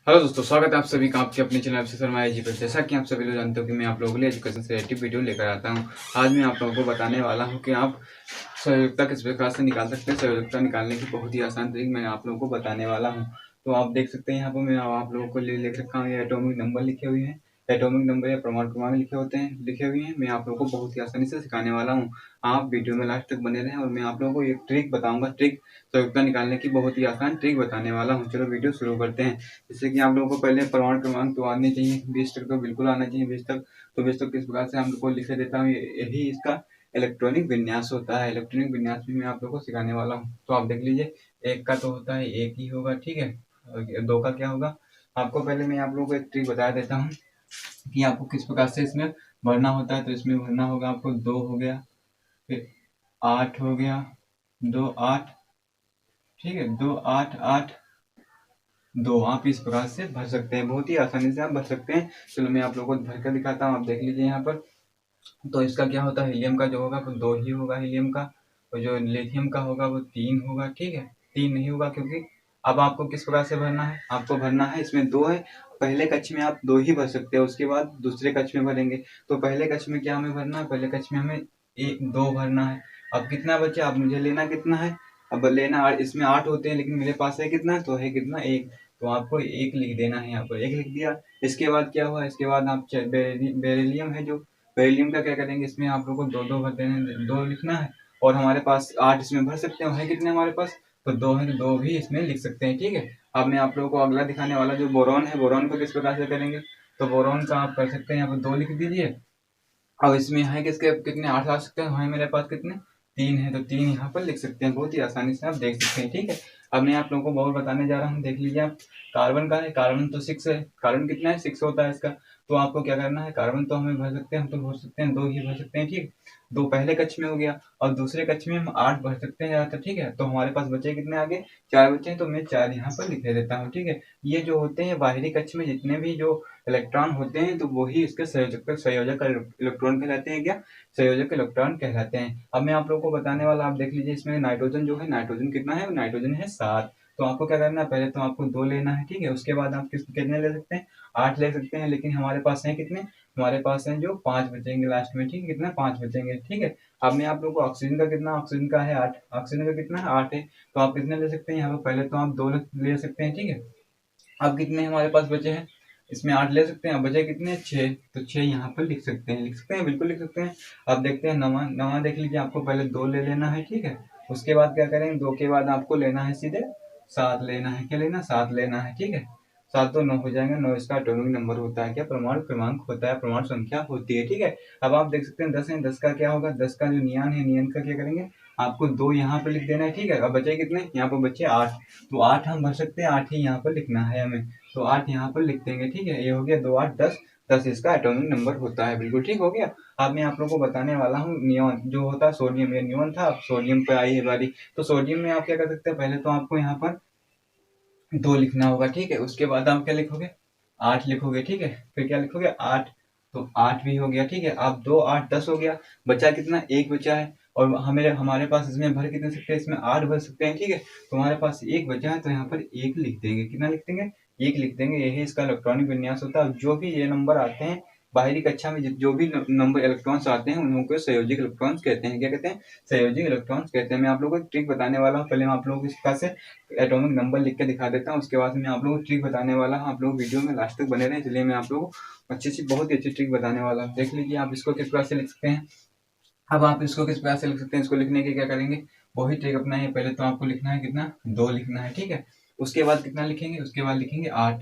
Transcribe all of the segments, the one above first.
Hello दोस्तों, स्वागत है आप सभी का आपके अपने चैनल से शर्मा जी पर। जैसा कि आप सभी लोग जानते हो कि मैं आप लोगों के लिए एजुकेशन से रिलेटेड वीडियो लेकर आता हूं। आज मैं आप लोगों को बताने वाला हूं कि आप संयोजकता किस प्रकार से निकाल सकते हैं। संयोजकता निकालने की बहुत ही आसान तरीका मैं आप लोगों को बताने वाला हूं। तो आप देख सकते हैं यहाँ पर मैं आप लोगों को लिख रखा हूँ, ये एटॉमिक नंबर लिखे हुए हैं। एटॉमिक नंबर या परमाणु क्रमांक लिखे हुए हैं। मैं आप लोगों को बहुत ही आसानी से सिखाने वाला हूँ। आप वीडियो में लास्ट तक बने रहें और मैं आप लोगों को एक ट्रिक बताऊंगा। संयोजकता निकालने की बहुत ही आसान ट्रिक बताने वाला हूँ। चलो वीडियो शुरू करते हैं। जैसे कि आप लोगों को पहले परमाणु क्रमांक तो आने चाहिए, 20 तक तो बिल्कुल आना चाहिए। 20 तक तो 20 तक किस प्रकार से हम लोग को लिखे देता हूँ, यही इसका इलेक्ट्रॉनिक विन्यास होता है। इलेक्ट्रॉनिक विन्यास भी मैं आप लोगों को सिखाने वाला हूँ। तो आप देख लीजिए, एक का तो होता है एक ही होगा, ठीक है। और दो का क्या होगा, आपको पहले मैं आप लोगों को एक ट्रिक बता देता हूँ कि आपको किस प्रकार से इसमें भरना होता है। तो इसमें भरना होगा आपको 2 हो गया, फिर 8 हो गया, 2 8, ठीक है, 2 8 8 2। आप इस प्रकार से भर सकते हैं, बहुत ही आसानी से आप भर सकते हैं। चलो मैं आप लोगों को भर कर दिखाता हूँ। आप देख लीजिए यहाँ पर। तो इसका क्या होता है, हीलियम का जो होगा वो 2 ही होगा हीलियम का, और जो लिथियम का होगा वो 3 होगा, ठीक है। 3 नहीं होगा क्योंकि अब आपको किस प्रकार से भरना है, आपको भरना है, इसमें 2 है। पहले कक्ष में आप 2 ही भर सकते हैं, उसके बाद दूसरे कक्ष में भरेंगे। तो पहले कक्ष में क्या हमें भरना है, पहले कक्ष में हमें 2 भरना है। अब कितना बचा, अब मुझे लेना कितना है, अब लेना इसमें 8 होते हैं, लेकिन मेरे पास है कितना, तो है कितना, 1। तो आपको 1 लिख देना है, यहाँ पर 1 लिख दिया। इसके बाद क्या हुआ, इसके बाद आप बेरिलियम है, जो बेरिलियम का क्या करेंगे, इसमें आप लोग को 2 भर देने, 2 लिखना है। और हमारे पास 8 इसमें भर सकते हैं, है कितने हमारे पास, तो 2 है, तो 2 भी इसमें लिख सकते हैं, ठीक है। अब मैं आप लोगों को अगला दिखाने वाला जो बोरॉन है, बोरॉन को किस प्रकार से करेंगे। तो बोरॉन का आप कर सकते हैं, यहाँ पर 2 लिख दीजिए। अब इसमें है किसके कितने 8 आ सकते हैं, है मेरे पास कितने, 3 है, तो 3 यहाँ पर लिख सकते हैं। बहुत ही आसानी से आप देख सकते हैं, ठीक है। अब मैं आप लोगों को और बताने जा रहा हूँ, देख लीजिए आप। कार्बन का है, कार्बन तो 6 है, कार्बन कितना है, 6 होता है इसका। तो आपको क्या करना है, कार्बन तो हमें भर सकते हैं, हम तो भर सकते हैं 2 ही भर सकते हैं, ठीक। 2 पहले कक्ष में हो गया, और दूसरे कक्ष में हम 8 भर सकते हैं ज़्यादातर, ठीक है। तो हमारे पास बचे कितने आगे, 4 बचे हैं, तो मैं 4 यहाँ पर लिख देता हूँ, ठीक है। ये जो होते हैं बाहरी कक्ष में जितने भी जो इलेक्ट्रॉन होते हैं, तो वही इसके संयोजक इलेक्ट्रॉन कहलाते हैं, क्या, संयोजक इलेक्ट्रॉन कहलाते हैं। अब मैं आप लोगों को बताने वाला, आप देख लीजिए इसमें नाइट्रोजन जो है, नाइट्रोजन कितना है, नाइट्रोजन है 7। तो आपको क्या करना है, पहले तो आपको 2 लेना है, ठीक है। उसके बाद आप कितने ले सकते हैं, 8 ले सकते हैं, लेकिन हमारे पास है कितने, हमारे पास है जो 5 बचेंगे लास्ट में, ठीक है। कितना, 5 बचेंगे, ठीक है। अब मैं आप लोगों को ऑक्सीजन का कितना, ऑक्सीजन का है 8, ऑक्सीजन का कितना है, 8 है। तो आप कितने ले सकते हैं, यहाँ पर पहले तो आप 2 ले सकते हैं, ठीक है। अब कितने हमारे पास बचे हैं, इसमें 8 ले सकते हैं, अब बचे कितने, 6। तो 6 यहाँ पर लिख सकते हैं, लिख सकते हैं, बिल्कुल लिख सकते हैं। अब देखते हैं नवा नवा, देख लीजिए, आपको पहले 2 ले लेना है, ठीक है। उसके बाद क्या करेंगे, 2 के बाद आपको लेना है सीधे 7 लेना है, क्या लेना, 7 लेना है, ठीक है। 7 तो 9 हो जाएंगे, 9 इसका एटॉमिक नंबर होता है, क्या, परमाणु क्रमांक होता है, परमाणु संख्या होती है, ठीक है। अब आप देख सकते हैं 10 है, 10 का क्या होगा, 10 का जो नियन है, नियन का क्या करेंगे, आपको 2 यहाँ पर लिख देना है, ठीक है। अब बचे कितने, यहाँ पर बचे 8। तो 8 हम भर सकते हैं, 8 ही यहाँ पर लिखना है हमें। तो 8 यहाँ पर लिख देंगे, ठीक है। ये हो गया 2 8 10, 10 इसका एटॉमिक नंबर होता है, बिल्कुल ठीक हो गया। अब मैं आप लोगों को बताने वाला हूँ नियॉन जो होता है, सोडियम, ये नियॉन था, अब सोडियम पे आई है बारी। तो सोडियम में आप क्या कर सकते हैं, पहले तो आपको यहाँ पर 2 लिखना होगा, ठीक है। उसके बाद आप क्या लिखोगे, 8 लिखोगे, ठीक है। फिर क्या लिखोगे, 8। तो 8 भी हो गया, ठीक है। अब 2 8 10 हो गया, बचा कितना, 1 बचा है। और हमारे पास इसमें भर कितने सकते हैं, इसमें 8 भर सकते हैं, ठीक है। तो हमारे पास 1 बचा है, तो यहाँ पर 1 लिख देंगे, कितना लिख देंगे, 1 लिख देंगे। यही इसका इलेक्ट्रॉनिक विन्यास होता है। जो भी ये नंबर आते हैं बाहरी कक्षा में, जो भी नंबर इलेक्ट्रॉन्स आते हैं, उनको संयोजिक इलेक्ट्रॉन्स कहते हैं, क्या कहते हैं, संयोजिक इलेक्ट्रॉन्स कहते हैं। मैं आप लोगों को ट्रिक बताने वाला हूँ, पहले मैं आप लोगों को इस प्रकार से एटॉमिक नंबर लिख के दिखा देता हूँ। उसके बाद मैं आप लोगों को ट्रिक बताने वाला हूँ। आप लोग वीडियो में लास्ट तक बने रहें, इसलिए मैं आप लोगों को अच्छी सी बहुत ही अच्छी ट्रिक बताने वाला हूँ। देख लीजिए आप इसको किस प्रकार से लिख सकते हैं। अब आप इसको किस प्रकार से लिख सकते हैं, इसको लिखने के क्या करेंगे, वही ट्रिक अपनाइए। पहले तो आपको लिखना है कितना, 2 लिखना है, ठीक है। उसके बाद कितना लिखेंगे, उसके बाद लिखेंगे 8।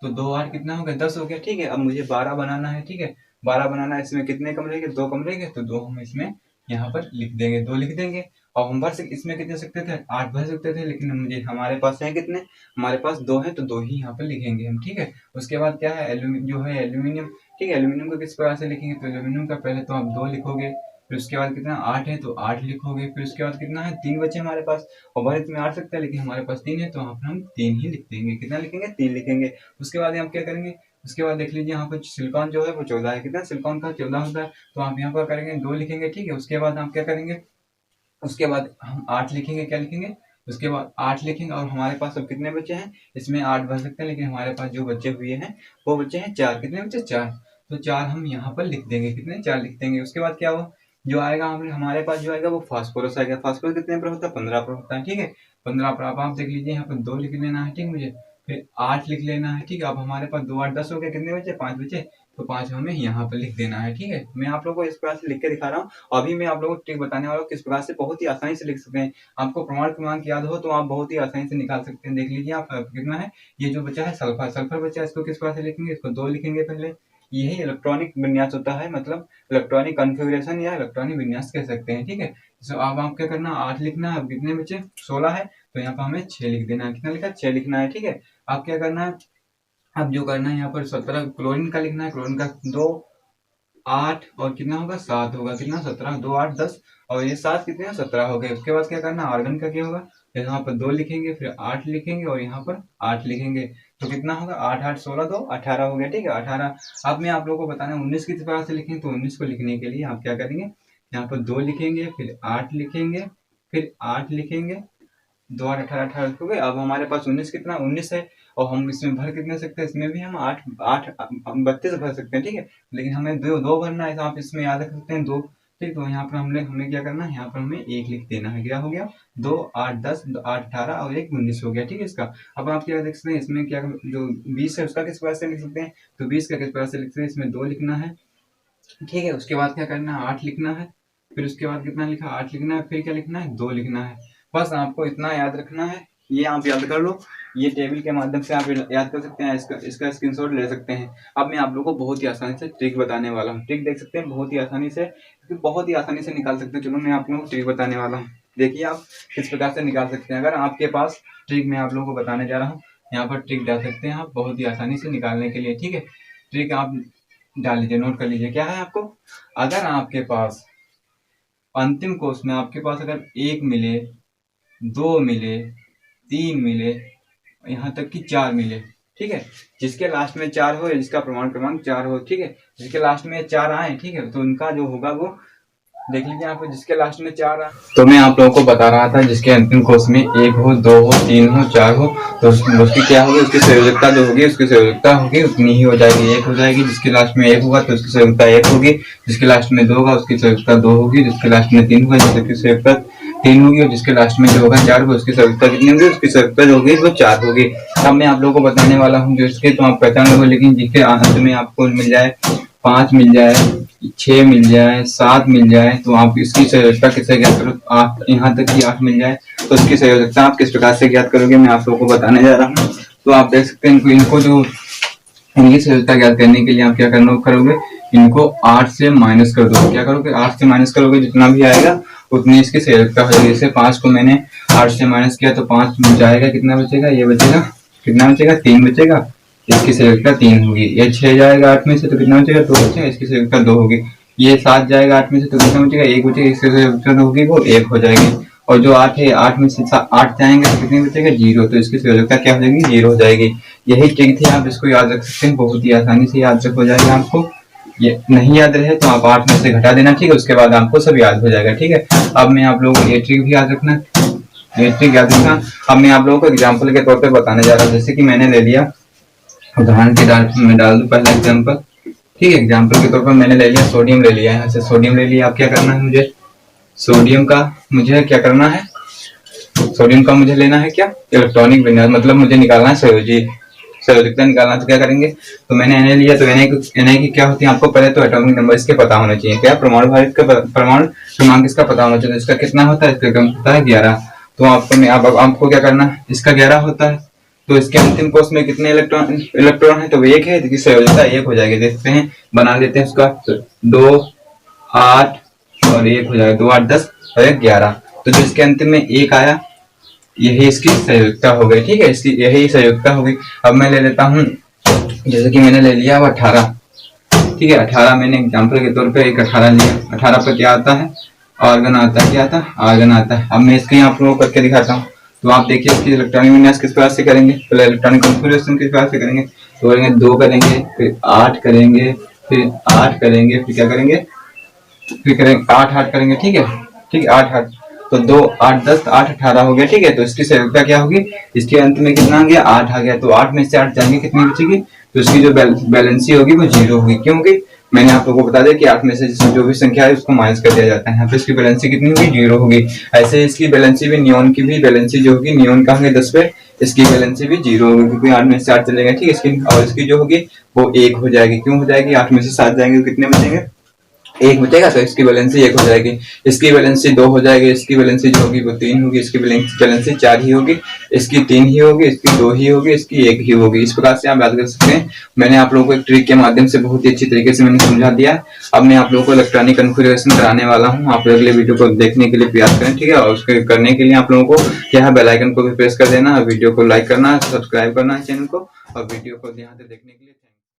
तो 2 8 कितना हो गया, 10 हो गया, ठीक है। अब मुझे 12 बनाना है, ठीक है। 12 बनाना है, इसमें कितने कम रहेंगे, 2 कम रहेंगे, तो 2 हम इसमें यहाँ पर लिख देंगे, 2 लिख देंगे। और हम भर इसमें कितने सकते थे, 8 भर सकते थे, लेकिन मुझे हमारे पास है कितने, हमारे पास 2 है, तो 2 ही यहाँ पर लिखेंगे हम, ठीक है। उसके बाद क्या है, जो है एल्यूमिनियम, ठीक है। एल्यूमिनियम को किस प्रकार से लिखेंगे, तो एल्यूमिनियम का पहले तो आप 2 लिखोगे, फिर उसके बाद कितना, 8 है, तो 8 लिखोगे। फिर उसके बाद कितना है, 3 बचे हमारे पास। और भर इसमें 8 सकता है, लेकिन हमारे पास 3 है, तो यहाँ पर हम 3 ही लिख देंगे, कितना लिखेंगे, 3 लिखेंगे। उसके बाद हम क्या करेंगे, उसके बाद देख लीजिए यहाँ पर सिलिकॉन जो है वो 14 है, कितना, सिलिकॉन का 14 होता है। तो आप यहाँ पर करेंगे 2 लिखेंगे, ठीक है। उसके बाद आप क्या करेंगे, उसके बाद हम 8 लिखेंगे, क्या लिखेंगे, उसके बाद 8 लिखेंगे और हमारे पास अब कितने बचे हैं, इसमें 8 भर सकते हैं, लेकिन हमारे पास जो बचे हुए हैं वो बचे हैं 4। कितने बचे, 4। तो 4 हम यहाँ पर लिख देंगे, कितने, 4 लिख देंगे। उसके बाद क्या हुआ, जो आएगा हमारे पास जो आएगा वो फास्फोरस आएगा। फास्फोरस कितने पर होता है, 15 पर होता है, ठीक है। 15 पर अब आप देख लीजिए, यहाँ पर 2 लिख लेना है, ठीक मुझे, फिर 8 लिख लेना है, ठीक है। अब हमारे पास 2 8 10 हो गया, कितने बचे, 5 बचे, तो 5 हमें यहाँ पर लिख देना है, ठीक है। मैं आप लोगों को इस प्रकार से लिख के दिखा रहा हूँ। अभी मैं आप लोगों को ट्रिक बताने वाला हूँ किस प्रकार से बहुत ही आसानी से लिख सकते हैं। आपको प्रमाण क्रमांक याद हो तो आप बहुत ही आसानी से निकाल सकते हैं। देख लीजिए आप, कितना है, ये जो बचा है सल्फर, सल्फर बचा है, इसको किस प्रकार से लिखेंगे, इसको 2 लिखेंगे पहले। यही इलेक्ट्रॉनिक विन्यास होता है, मतलब इलेक्ट्रॉनिक कॉन्फ़िगरेशन या इलेक्ट्रॉनिक विन्यास कह सकते हैं, ठीक है। तो अब आप क्या करना, 8 लिखना है। अब कितने बचे, 16 है, तो यहाँ पर हमें 6 लिख देना है। कितना लिखा, 6 लिखना है, ठीक है। अब क्या करना है, अब जो करना है यहाँ पर 17 क्लोरीन का लिखना है। क्लोरीन का 2 8 और कितना होगा, 7 होगा। कितना, 17, 2 8 10 और ये 7 कितने हैं, 17 हो गए। उसके बाद क्या करना, आर्गन का क्या होगा, यहाँ पर 2 लिखेंगे, फिर 8 लिखेंगे और यहाँ पर 8 लिखेंगे, तो कितना होगा, 8 8 16 2 18 हो गया, ठीक है। 18। अब मैं आप लोगों को बताना 19 किस प्रकार से लिखें, तो 19 को लिखने के लिए आप क्या करेंगे, यहाँ पर 2 लिखेंगे, फिर 8 लिखेंगे, फिर 8 लिखेंगे, 2 8 18 18 लिखोगे। अब हमारे पास 19 कितना, 19 है, और हम इसमें भर कितने सकते हैं, इसमें भी हम 8 8 32 भर सकते हैं, ठीक है। लेकिन हमें दो भरना है, तो आप इसमें याद रख सकते हैं 2, ठीक। तो यहाँ पर हमें क्या करना है, यहाँ पर हमें 1 लिख देना है। क्या हो गया, 2 8 10 8 18 और 1 19 हो गया, ठीक है इसका। अब आप क्या देख सकते हैं, इसमें क्या, जो 20 है उसका किस प्रकार से लिख सकते हैं, तो 20 का किस प्रकार से लिख सकते हैं, इसमें 2 लिखना है, ठीक है। उसके बाद क्या करना है, 8 लिखना है, फिर उसके बाद कितना लिखा, 8 लिखना है, फिर क्या लिखना है, 2 लिखना है। बस आपको इतना याद रखना है, ये आप याद कर लो। ये टेबल के माध्यम से आप याद कर सकते हैं, इसका स्क्रीनशॉट ले सकते हैं। अब मैं आप लोगों को बहुत ही आसानी से ट्रिक बताने वाला हूँ। ट्रिक देख सकते हैं, बहुत ही आसानी से, बहुत ही आसानी से निकाल सकते हैं। चलो मैं आप लोगों को ट्रिक बताने वाला हूँ, देखिए आप किस प्रकार से निकाल सकते हैं। अगर आपके पास ट्रिक मैं आप लोगों को बताने जा रहा हूँ, यहाँ पर ट्रिक डाल सकते हैं आप बहुत ही आसानी से निकालने के लिए, ठीक है। ट्रिक आप डाल लीजिए, नोट कर लीजिए। क्या है आपको, अगर आपके पास अंतिम कोर्स में आपके पास अगर 1 मिले, 2 मिले, 3 मिले, यहाँ तक कि 4 मिले, ठीक है, जिसके लास्ट में 4 हो या जिसका प्रमाण क्रमांक 4 हो, ठीक है, जिसके लास्ट में 4 आए, ठीक है, तो उनका जो होगा वो देख लीजिए यहाँ पे, जिसके लास्ट में 4 आए। तो मैं आप लोगों को बता रहा था, जिसके अंतिम कोर्स में 1 हो, 2 हो, 3 हो, 4 हो, तो उसकी क्या होगी, उसकी संयोजकता जो होगी, उसकी संयोजकता होगी उतनी ही हो जाएगी, 1 हो जाएगी। जिसके लास्ट में 1 होगा तो उसकी संयोजकता 1 होगी, जिसके लास्ट में 2 होगा उसकी संयोजकता 2 होगी, जिसके लास्ट में 3 होगा जिसकी संयोजकता 3 होगी, और जिसके लास्ट में जो होगा 4 होगा उसकी संयोजकता कितनी होगी, उसकी संयोजकता जो होगी वो 4 होगी। अब मैं आप लोगों को बताने वाला हूँ जो इसके, तो आप पहचान लोगे, लेकिन जिसके अंत में आपको मिल जाए 5 मिल जाए, 6 मिल जाए, 7 मिल जाए, तो आप इसकी संयोजकता किससे ज्ञात करो, आप यहाँ तक कि 8 मिल जाए तो इसकी संयोजकता आप किस प्रकार से ज्ञात करोगे, मैं आप लोगों को बताने जा रहा हूँ। तो आप देख सकते हैं, इनको जो इनकी संयोजकता ज्ञात करने के लिए आप क्या करोगे, इनको 8 से माइनस कर दो। क्या करोगे, 8 से माइनस करोगे, जितना भी आएगा उतनी इसकी संयोजकता हो जाएगी। जैसे 5 को मैंने 8 से माइनस किया तो 5 जाएगा, कितना बचेगा, ये बचेगा, कितना बचेगा, 3 बचेगा, इसकी संयोजकता 3 होगी। ये 6 जाएगा 8 में से तो कितना बचेगा, 2 बचेगा, इसकी संयोजकता 2 होगी। ये 7 जाएगा 8 में से तो कितना बचेगा, 1 बचेगा, इसकी संयोजकता 2 होगी, वो 1 हो जाएगी। और जो 8 है, 8 में से 8 जाएंगे तो कितनी बचेगा, 0, तो इसकी संयोजकता क्या हो जाएगी, 0 हो जाएगी। यही ट्रिक थी, आप इसको याद रख सकते हैं, बहुत ही आसानी से याद हो जाएगा आपको। ये नहीं याद रहे तो आप 8 में से घटा देना, ठीक है, उसके बाद आपको सब याद हो जाएगा, ठीक है। अब मैं आप लोगों को ये ट्रिक भी याद रखना, ये ट्रिक याद रखना। अब मैं आप लोगों को एग्जाम्पल के तौर पर बताने जा रहा हूँ। जैसे कि मैंने ले लिया, उदाहरण के मैं डाल दूं पहला एग्जाम्पल, ठीक है। एग्जाम्पल के तौर पर मैंने ले लिया, सोडियम ले लिया, यहाँ से सोडियम ले लिया। अब क्या करना है, मुझे सोडियम का मुझे क्या करना है, सोडियम का मुझे लेना है क्या, इलेक्ट्रॉनिक विन्यास, मतलब मुझे निकालना है संयोजकता निकालना। तो क्या करेंगे, तो मैंने Na लिया, तो Na की क्या होती है, आपको पहले तो एटॉमिक नंबर इसके पता होना चाहिए, क्या परमाणु भारित का परमाणु क्रमांक इसका पता होना चाहिए। इसका कितना होता है, इसका क्रम होता है 11। तो आपको क्या करना है, इसका 11 होता है, तो इसके अंतिम कोष में कितने इलेक्ट्रॉन है, तो 1 है, जिसकी संयोजकता 1 हो जाएगी। देखते हैं, बना लेते हैं उसका, 2 8 और 1 हो जाएगा, 2 8 10 और 1 11। तो जो इसके अंतिम में 1 आया, यही इसकी संयोजकता हो गई, ठीक है, इसकी यही संयोजकता हो गई। अब मैं ले लेता हूँ, जैसे कि मैंने ले लिया 18, ठीक है, 18 मैंने एग्जाम्पल के तौर पे एक 18 लिया। 18 पर क्या आता है, आर्गन आता है, क्या आता है, आर्गन आता है। अब मैं इसके आप लोगों को करके दिखाता हूँ। तो आप देखिए इसकी इलेक्ट्रॉनिक विन्यास किस प्रकार से करेंगे, पहले इलेक्ट्रॉनिक कॉन्फ़िगरेशन किस प्रकार से करेंगे, तो करेंगे 2 करेंगे, फिर 8 करेंगे, फिर 8 करेंगे, फिर क्या करेंगे, फिर करेंगे 8 8 करेंगे, ठीक है, ठीक है, 8 8। तो 2 8 10 8 18 हो गया, ठीक है। तो इसकी संयोजकता क्या होगी, इसके अंत में कितना आ गया 8 आ गया, तो 8 में से 8 जाएंगे कितनी बचेगी, तो इसकी जो बैलेंसी होगी वो 0 होगी, क्योंकि मैंने आप लोगों को बता दिया कि 8 में से जो भी संख्या है उसको माइनस कर दिया जाता है। यहाँ पे इसकी बैलेंसी कितनी होगी 0 होगी। ऐसे इसकी बैलेंसी भी नियॉन की भी बैलेंसी जो होगी, नियॉन का होगा 10 पे, इसकी बैलेंसी भी 0 होगी, क्योंकि 8 में से 8 चलेगा, ठीक है। इसकी और इसकी जो होगी वो 1 हो जाएगी। क्यों हो जाएगी, 8 में से 7 जाएंगे तो कितने बचेंगे, 1 बचेगा, तो इसकी बैलेंसी 1 हो जाएगी। इसकी बैलेंसी 2 हो जाएगी, इसकी बैलेंसी जो होगी वो 3 होगी, इसकी बैलेंसी 4 ही होगी, इसकी 3 ही होगी, इसकी 2 ही होगी, इसकी 1 ही होगी। इस प्रकार से आप याद कर सकते हैं। मैंने आप लोगों को एक ट्रिक के माध्यम से बहुत ही अच्छी तरीके से मैंने समझा दिया। अब मैं आप लोगों को इलेक्ट्रॉनिक कॉन्फ़िगरेशन कराने वाला हूँ। आप अगले वीडियो को देखने के लिए प्रयास करें, ठीक है। और उसके करने के लिए आप लोगों को क्या है, बेल आइकन को भी प्रेस कर देना, वीडियो को लाइक करना, सब्सक्राइब करना चैनल को, और वीडियो को ध्यान से देखने के लिए